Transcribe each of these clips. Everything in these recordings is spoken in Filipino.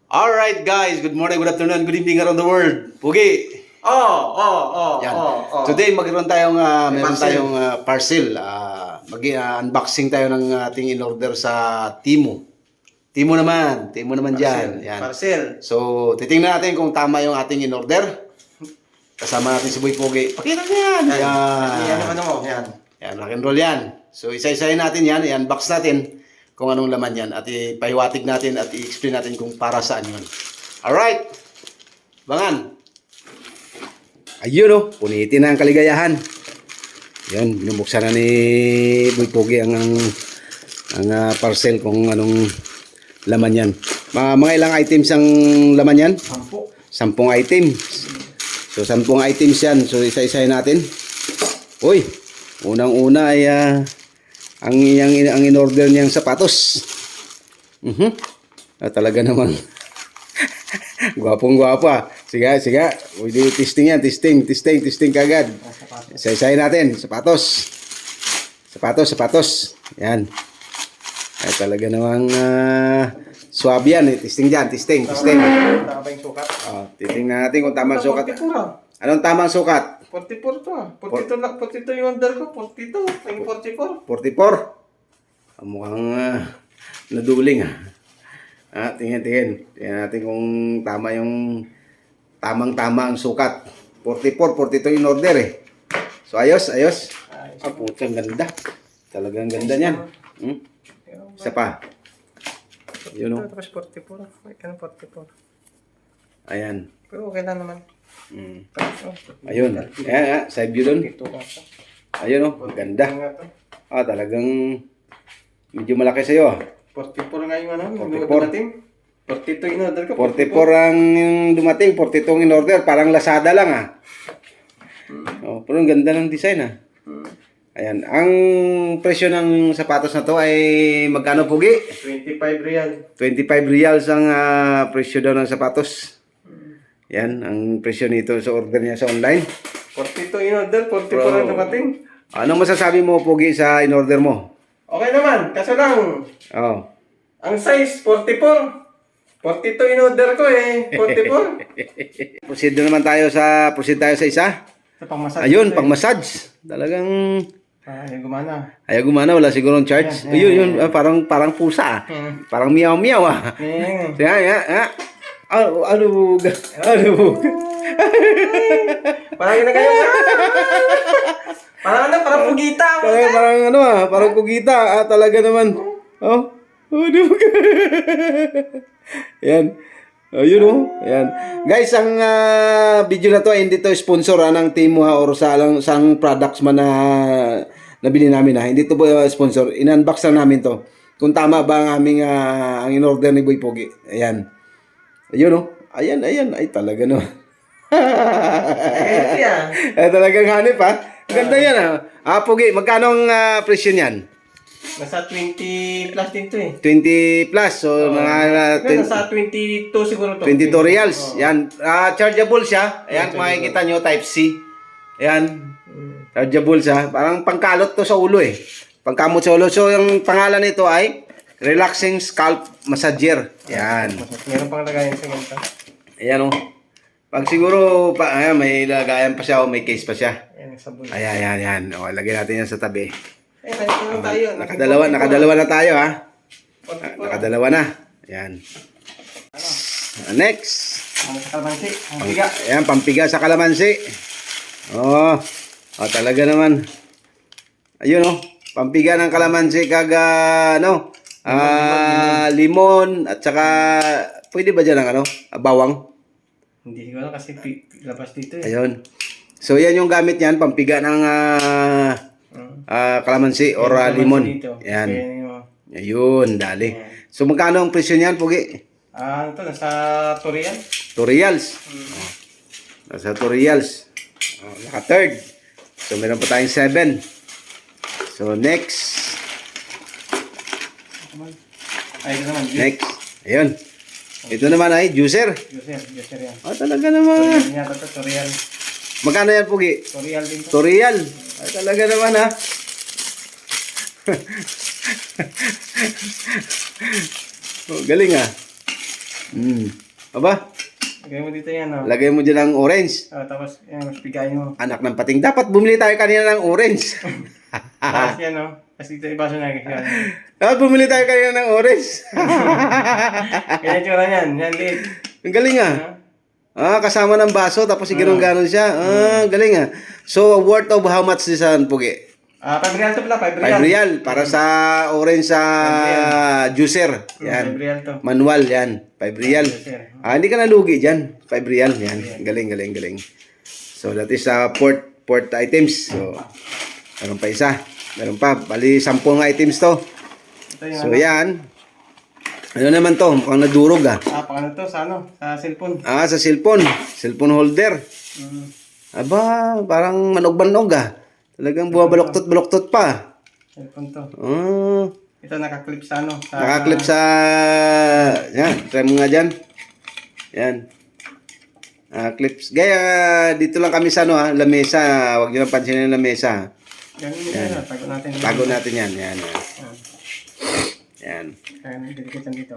Alright guys, good morning, good afternoon, good evening around the world. Pugi. Yan. Today magkaroon tayong meron parcel. tayong parcel. Mag-unboxing tayo ng ating in-order sa Timo. Timo naman diyan. Yan. Parcel. So, titingnan natin kung tama yung ating in-order. Kasama natin si Boy Pugi. Pakita niyo yan. Yan ano mo, yan. Yan, rock and roll yan. So, isa-isahin natin yan, i-unbox natin kung anong laman yan at ipahiwatig natin at i-explain natin kung para saan yun. Alright! Bangan! Ayun o, punitin na ang kaligayahan. Yan, binubuksan na ni Boy Pugi ang parcel kung anong laman yan. Mga ilang items ang laman yan? 10 items. So, 10 items yan. So, isa-isahin natin. Uy! Unang-una ay ang in-order niyang sapatos. Talaga naman. Gwapong-gwapo ah. Sige. Uy, testing yan. Testing kagad. Isa-isahin natin. Sapatos. Yan. Ay, talaga namang swab yan. Testing dyan. Testing. Tama ba yung sukat? Titingnan natin kung tama ang sukat. 44. Anong tamang sukat? 44 to ah. 42 yung under ko. 42. Yung 44. 44. Mukhang naduling ah. Tingnan. Tingnan natin kung tama yung tamang-tama ang sukat. 44, 42 in order eh. So ayos. Putang ganda. Talagang ganda niyan. Isa pa. Yun o. Tapos 44. Ay, kan 44. Ayan. Pero okay lang naman. Ayun. Ayan, side view dun. Ito ka pa. Ayun o. Ganda. Talagang medyo malaki sa'yo ah. 44 nga yung ano. 44. Dumating. 42 in order ko. 44 ang dumating, 42 in order. Parang Lazada lang ah. Pero ang ganda ng design ah. Ayan. Ang presyo ng sapatos na to ay magkano Pugi? 25 real. 25 reals ang presyo daw ng sapatos. Yan, ang presyo nito sa order niya sa online. 42 in order, 44 ang dumating. Anong masasabi mo Pugi sa in order mo? Okay naman, kaso lang. Oh. Ang size, 44. 42 in order ko eh. 44. Proceed tayo sa isa. Sa pang-massage. Ayun, pang-massage. Talagang Ay, gumana. ayaw gumana, wala sigurong charge. Ayun, parang pusa ah. Parang miyaw-miyaw ah. Yan. Ano? Parang na kayo. Parang pugita. Parang kugita. Talaga naman. Yan. Ayun oh. Yan. Guys, ang video na to ay hindi to sponsor ng Timo or sang products man na nabili namin ha. Hindi to sponsor. In-unbox lang namin to. Kung tama ba ang aming ang in-order ni Boy Pugi. Ayan. Ayun oh. Ayan. Ay talaga no. Ay talagang hanip ha. Ganda yan ah. Pugi, magkano ang presyo niyan? Nasa 20 plus din to eh. 20 plus. So, mga Nasa 22 siguro to. 22 reals. Yan. Chargeable siya. Ayan, kung makikita nyo, type C. Ayan. Chargeable siya. Parang pangkalot to sa ulo eh. Pangkamot sa ulo. So, yung pangalan nito ay Relaxing Scalp Massager. Yan. Meron pang lagayan sa ganito. Ayan o. Pag siguro, ayan, may lagayan pa siya o may case pa siya. Ayan, sabon. Ayan. O, lagyan natin yan sa tabi. Tayo tayo. Nakadalawa na tayo ha. Nakadalawa na. Ayan. Next. Kalamansi. Pampiga. Ayan, pampiga sa kalamansi. Talaga naman. Ayun pampiga ng kalamansi kaga limon at saka pwede ba dyan ang bawang? Hindi ko alam kasi labas dito eh. Ayun. So yan yung gamit niyan, pampiga ng kalamansi or limon. Yan. Ayun, dali. So magkano ang presyo niyan, Pugi? Ito nasa 2 real. 2 reals. Nasa 2 reals. Naka third. So meron pa tayong 7. So next. Ay, ito naman. Next. Ayun. Ito naman ay juicer. Juicer yan. Talaga naman. Yan yata ito, 2 real. Magkano yan, Pugi? 2 real din to. 2 real. Talaga naman ha. Galing ah. Aba, Lagay mo dito yan, oh. lagay mo dyan ng orange. Tapos, yan, mas bigayin mo. Anak ng pating. Dapat bumili tayo kanina ng orange. Tapos yan, oh. Tapos dito ibaso na. Yan. Dapat bumili tayo kanina ng orange. Kaya tsura yan. Yan, liit. Ang galing ah. Kasama ng baso, tapos ganun-ganon siya. Galing ah. So, worth of how much this Pugi? 5 real to pala, 5 5 real. real para sa orange sa juicer. 5 Yan. real to. Manual yan. 5 real. Sir. Hindi ka nalugi dyan. 5 real. Yan. Galing, galing, galing. So, that is port items. So, meron pa isa. Meron pa. Bali, 10 items to. Ito yung So, yan. Ano naman to? Mukhang nadurog ah. paano to? Sa ano? Sa cellphone. Sa cellphone. Cellphone holder. Aba, parang manog-manog ah. Talagang bumabaloktot-baloktot pa. Cellphone to. Ah, Ito nakaklip sa ano? nakaklip sa... Yan, try mo nga dyan. Yan. Clips. Gaya, dito lang kami sa lamesa. Huwag nyo lang pansinin yung lamesa. Ganun yan. Tago natin. Tago natin yan. Yan. Yan. Kaya nagdidikitan dito.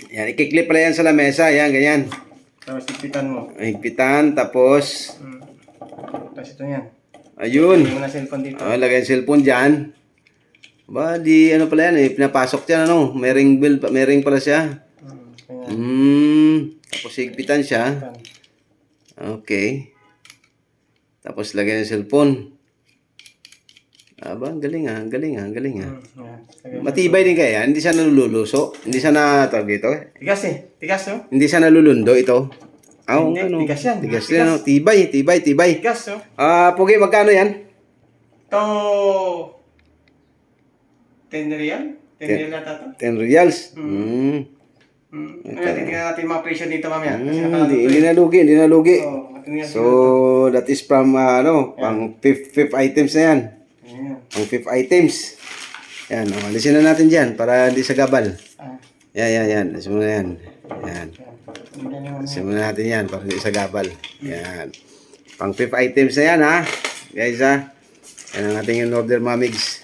Yan, ikiklip pala yan sa lamesa. Yan, ganyan. Tapos higpitan mo. Higpitan, tapos... Tapos ito yan. Ayun. Lagay mo na cellphone dito. Lagay yung cellphone dyan. Ba, di ano pala yan pinapasok dyan may ring pala siya. Kaya, Tapos higpitan siya. Okay. Tapos lagay ng cellphone. Aba, ang galing ah, ang galing ah, ang galing ah. Matibay din kaya, hindi siya naluluso. Hindi siya tawag dito. Tigas eh. Tigas oh. Hindi siya nalulundo ito. Hindi, tigas yan. Tigas yan, tibay. Tigas oh. Pugi, magkano yan? Ito... 10 real? 10 real nata to? 10 reals. Titignan natin yung mga presyo dito mamaya. Kasi Hindi nalugi. So, So, that is from, pang fifth items na yan. Pang fifth items. Yan, alisin na natin dyan para hindi sa gabal. Yan. Alisin mo na yan. Yan. Alisin mo na natin yan para hindi sa gabal. Yan. Pang fifth items na yan, ha? Guys, ha? Yan ang ating in-order, mamigs.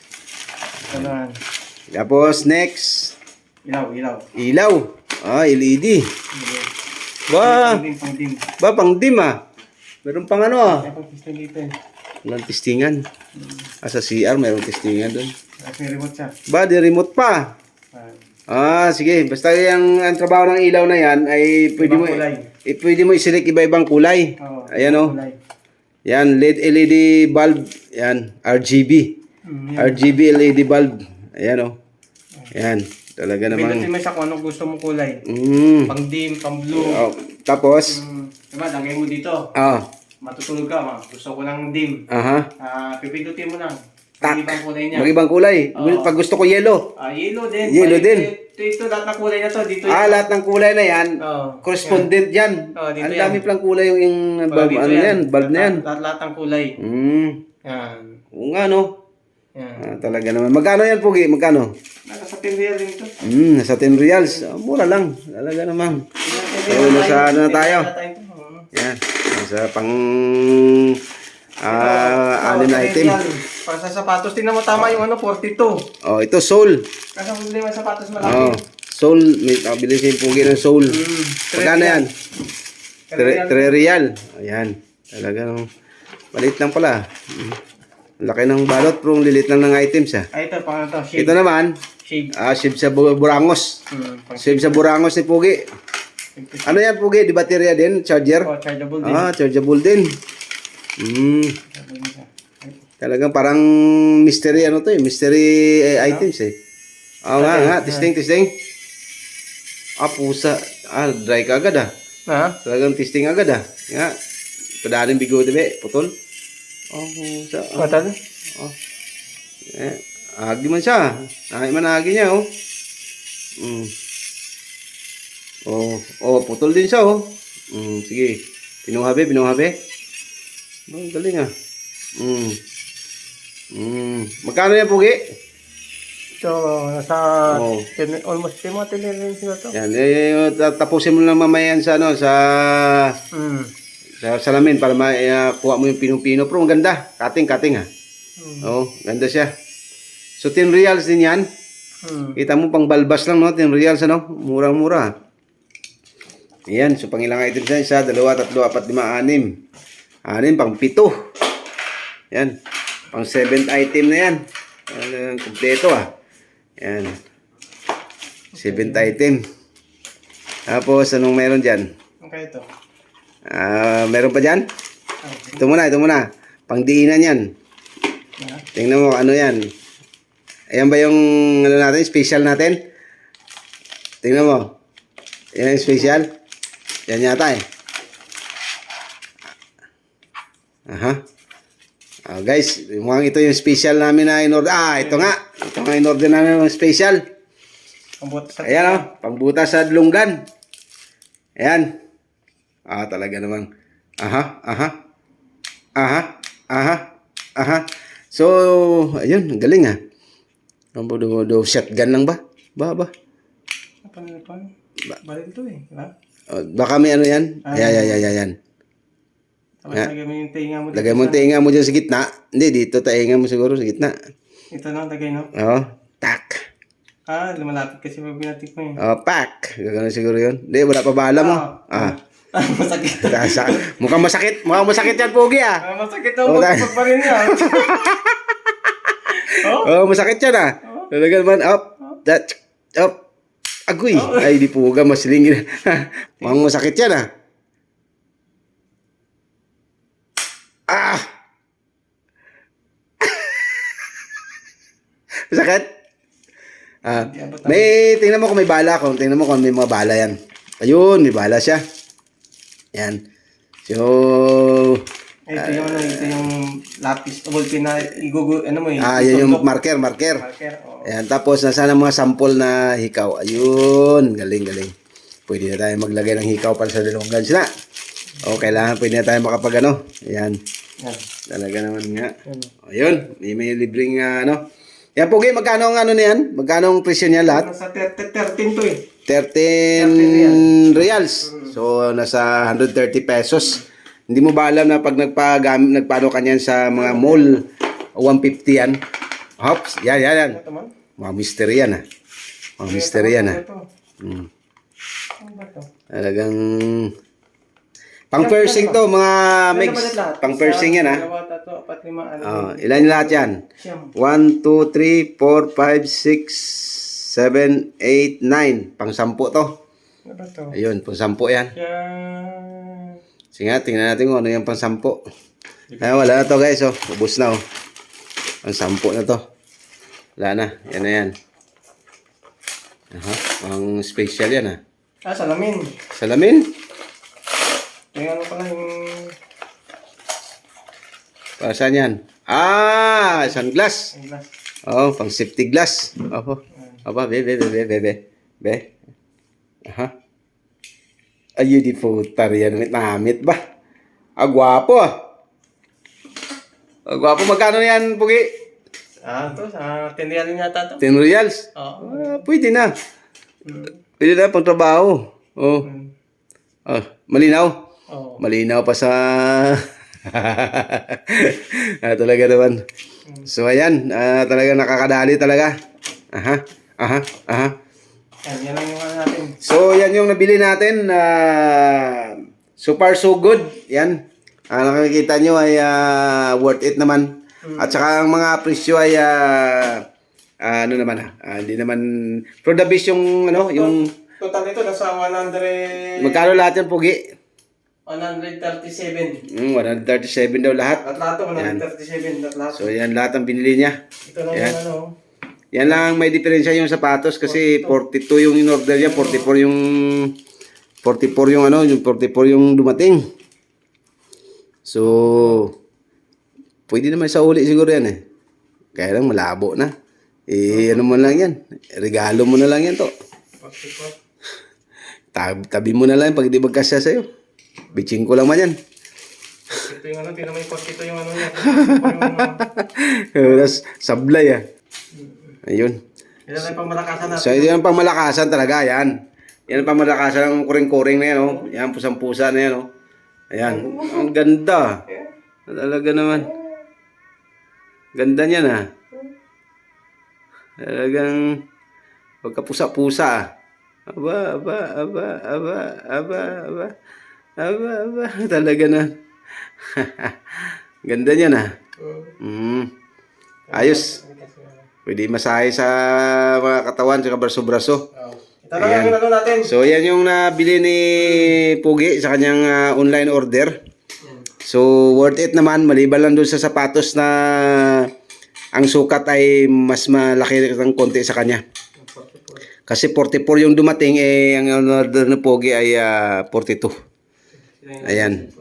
Tapos, next. Ilaw. LED. Pang dim, Meron pang Dito eh. Walang testingan. Sa CR, mayroong testingan doon. May remote siya. Di remote pa. Sige. Basta ang trabaho ng ilaw na yan ay pwede mo i-select iba-ibang kulay. Ayan Yan, LED bulb. Yan, RGB. RGB LED bulb. Ayan Yan. Talaga namang... Pinutin mo siya kung anong gusto mong kulay. Pang dim, pang blue. Tapos? Diba, lagay mo dito. Matutulog ka, gusto ko ng dim. Pipindutin mo na. Mag-ibang kulay niya. Mag-ibang kulay. Pag gusto ko yellow. Yellow din. Yellow din. Ito, lahat ng kulay na to. Dito lahat ng kulay na yan, correspondent yan. Dito Ang yan. dami palang kulay yung bulb, bulb na yan. Lahat ng kulay. Yan. Oo nga, Yan. talaga naman. Magkano yan, Pugi? Magkano? Nasa 10 real din ito. Nasa 10 reals. Mura lang. Talaga naman. So, nasa na tayo? Yan. Nasa pang... anim na item. Para sa sapatos, tingnan mo tama yung 42. Ito, soul. Kasi kung hindi man sapatos malaki. Soul. May nakabili si Pugi ng soul. Magkano yan? 3 real. Ayan. Talaga nung... Maliit lang pala. Laki ng balot, pero lilit lang ng items Ito, pang ito. Shave. Ito naman, Shave. shave sa burangos. Shave sa burangos ni Pugi. Ano yan, Pugi? Di baterya din? Charger? Chargeable din. Chargeable din. Talagang parang mystery mystery items nga, testing. Pusa. Dry ka agad Talagang testing agad Nga, padaling bigo diba, putol. Pusa. Matal? Agi man siya. Agi niya, putol din siya, sige. Pinuhabi. Ang galing, Magkano yan, Pugi? Ito, nasa almost 10 rin sila to. Yan, tapusin mo lang mamaya yan sa, sa salamin para kuha mo yung pinong-pino. Pero ang ganda. Cutting, ganda siya. So, 10 reals din yan. Kita mo, pang balbas lang, 10 reals, murang-mura. Ayan, so pang ilang items yan? Isa, dalawa, tatlo, apat, lima, anim. Anim, pang 7. Yan. Pang 7th item na yan. Kompleto ah. Yan. 7th item. Tapos, anong meron dyan? Okay ito. Meron pa dyan? Ito muna. Pangdiinan yan. Tingnan mo, ano yan. Ayan ba yung ano natin, special natin? Tingnan mo. Yan yung special. Yan yata eh. Aha. Guys, mukhang ito yung special namin na in-order. Ito nga. Ito nga in-order namin yung special. Ayan pangbutas sa lunggan. Ayan. Talaga naman. Aha. So, ayun, galing shotgun lang ba? Ba. Baril to eh. Diba? Baka may ano yan. Yan. Tapos lagay mo yung tinga mo dito. Lagay mo yung tinga mo dyan sa gitna. Hindi, dito tainga mo siguro sa gitna. Ito na, lagay no? Oo. Tak. Lumalapit kasi pag binatik mo eh. Pak. Gagano siguro yun. Hindi, wala pa bala mo. Masakit. Mukhang masakit. Mukhang masakit yan, Pogi Masakit daw pagparin niya. Masakit yan Talaga naman. Up. Agoy. Ay, di Puga. Masilingin. Mukhang masakit yan Sakit? Tingnan mo kung may bala. Tingnan mo kung may mga bala yan. Ayun, may bala siya. Yan. So, ito yung lapis. Ballpen na ano mo eh. Yan yung marker. Ayan, tapos nasa na mga sample na hikaw. Ayun, galing. Pwede na tayo maglagay ng hikaw para sa dalawang sila. Kailangan pwede na tayo makapag Ayan. Talaga naman nga. Ayun, may libreng Yan, Pogi, magkano ang na yan? Magkano ang presyo niya lahat? Nasa 13 to eh. 13 reals. So, nasa 130 pesos. Hindi mo ba alam na pag nagpano ka niyan sa mga mall, 150 yan? Hops, yan. Mga mystery yan Mga mystery yan Talagang pang-pursing to, mga mix. Pang-pursing yan ilan lahat yan? 1, 2, 3, 4, 5, 6, 7, 8, 9. Pang-10 to. Ayun, pang-10 yan. Sige nga, tingnan natin kung ano yung pang-10. Wala na to guys, ubos na Pang-10 na to. Wala na, yan na yan. Pang special yan salamin. Salamin? Tingnan mo pala yung... Para saan yan? Sunglass. Pang safety glass. Be. Ayun, di putar yan. Namit ba? Gwapo Gwapo. Magkano yan, Pugi? Ito, sa 10 real yata to. 10 reals? Pwede na. Pwede na pang trabaho. Malinaw? Malinaw pa sa... talaga naman. So, ayan. Talaga nakakadali talaga. Yan lang yung natin. So, yan yung nabili natin. So far, so good. Yan. Nakikita nyo ay worth it naman. At saka ang mga presyo ay hindi naman for the best yung yung total nito nasa 100. Magkano lahat yan, Pugi? 137. 137 daw lahat. At lahat 137 lahat. So yan lahat ang binili niya. Ito lang yung Yan lang may diferensya yung sapatos kasi 42 yung in-order niya, 44 yung yung 44 yung dumating. So pwede naman sa uli siguro yan Kaya lang malabo na. Ano mo lang yan. Regalo mo na lang yan to. Tabi mo na lang pag di magkasya sa'yo. Bitching ko lang man yan. Ito yung tinan mo yung 42 yung niya. Tapos sablay Ayun. Yan ang pangmalakasan natin. So, yan ang pangmalakasan talaga, yan. Yan ang pangmalakasan ng kuring-kuring na yan, Yan, pusang-pusa na yan, Ayan. Ang ganda. Talaga naman. Ganda niyan, Talagang pagkapusa-pusa, Aba, aba, aba, aba, aba, aba. Aba, aba. Talaga na. Ganda niya na. Ayos. Pwede masahe sa mga katawan sa braso-braso. Ito lang yung ano natin. So, yan yung nabili ni Pugi sa kanyang online order. So, worth it naman. Maliban lang doon sa sapatos na ang sukat ay mas malaki ng konti sa kanya. Kasi 44 yung dumating, ang order ni Pugi ay 42. Ayan.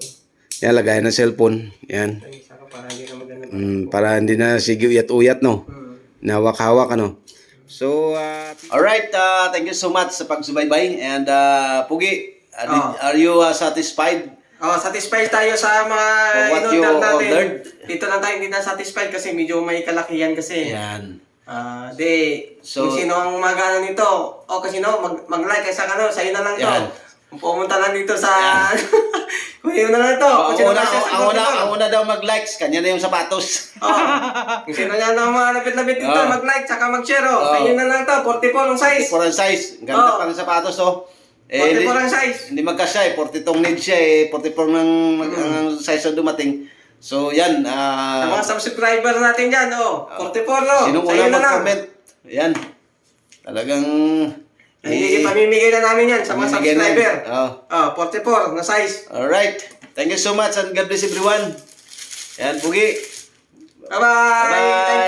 Yan, lagayan ng cellphone. Yan. Para hindi na sige uyat-uyat, no? Nawak-hawak, ano? So, alright, thank you so much sa pagsubaybay. And, Pugi, are you satisfied? Satisfied tayo sa mga what you in-order natin. ordered? Dito lang tayo hindi na satisfied kasi medyo may kalakihan kasi. Yan. So, kung sino ang mag-ano nito, o kasi mag-like sa sa'yo na lang to. Yan. Kung pumunta lang dito sa... kung sino na lang to. Ang una daw mag-likes, kanya na yung sapatos. Kung sino na lang mga lapit-lapit dito, mag-like, tsaka mag-share. Sa'yo na lang to, 44 ang size. 44 ang size. Ganda pa ng sapatos, oh. 44 ang size. Hindi magkasya, 42 need siya, 44 ng size na dumating. So, yan. Sa mga subscriber natin dyan, 44, Sinong sa'yo una na lang. mag-comment? Yan. Talagang... Pamimigay na namin yan sa mga subscriber. 44 na size. Alright. Thank you so much and God bless everyone. Yan, Pugi. Bye-bye. Bye-bye. Thank